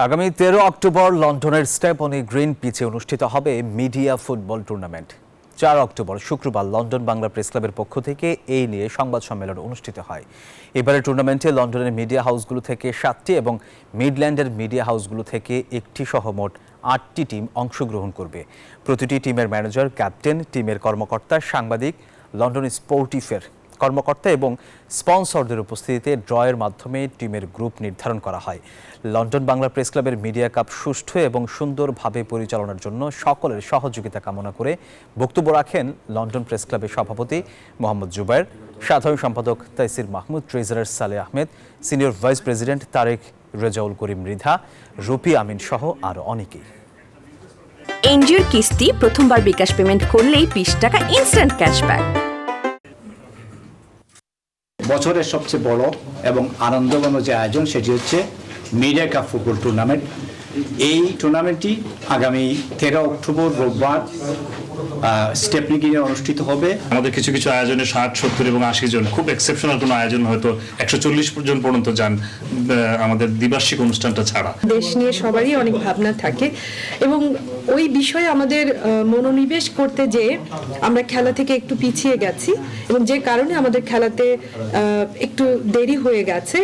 আগামী 13 অক্টোবর লন্ডনের Stepney green পিচে অনুষ্ঠিত হবে মিডিয়া ফুটবল টুর্নামেন্ট। 4 অক্টোবর শুক্রবার লন্ডন বাংলা প্রেস ক্লাবের পক্ষ থেকে এই নিয়ে সংবাদ সম্মেলন অনুষ্ঠিত হয়। এবারের টুর্নামেন্টে লন্ডনের মিডিয়া হাউসগুলো থেকে 7টি এবং মিডল্যান্ডের মিডিয়া হাউসগুলো থেকে একটি সহ মোট 8টি টিম অংশগ্রহণ করবে। প্রতিটি টিমের ম্যানেজার, ক্যাপ্টেন, টিমের কর্মকর্তা, সাংবাদিক, লন্ডন স্পোর্টিফের কর্মকর্তা এবং স্পন্সরদের উপস্থিতিতে ড্রয়ের মাধ্যমে টিমের গ্রুপ নির্ধারণ করা হয়। লন্ডন বাংলা প্রেস ক্লাবের মিডিয়া কাপ সুষ্ঠু এবং সুন্দরভাবে পরিচালনার জন্য সকলের সহযোগিতা কামনা করে বক্তব্য রাখেন লন্ডন প্রেস ক্লাবের সভাপতি মোহাম্মদ জুবায়ের, সাধারণ সম্পাদক Taisir Mahmud, treasurer Saleh Ahmed, senior vice president Tarek Rezaul Karim Mridha, Rupi Amin সহ আরও অনেকেই। এনজিওর কিস্তি প্রথমবার বিকাশ পেমেন্ট করলেই 20 টাকা ইনস্ট্যান্ট ক্যাশব্যাক। বছরের সবচেয়ে বড় এবং আনন্দঘন যে আয়োজন সেটি হচ্ছে মিডিয়া কাপ ফুটবল টুর্নামেন্ট। এই টুর্নামেন্টটি আগামী 13 অক্টোবর রোববার স্টেপনি গ্রিনে অনুষ্ঠিত হবে। আমাদের কিছু কিছু আয়োজনে 60, 70 এবং 80 জন, খুব এক্সেপশনাল কোনো আয়োজন হয়তো 140 জন পর্যন্ত যান আমাদের দ্বিবার্ষিক অনুষ্ঠানটা ছাড়া। দেশ নিয়ে সবারই অনেক ভাবনা থাকে এবং ওই বিষয়ে আমাদের মনোনিবেশ করতে যেয়ে আমরা খেলা থেকে একটু পিছিয়ে গেছি এবং যে কারণে আমাদের খেলাতে একটু দেরি হয়ে গেছে।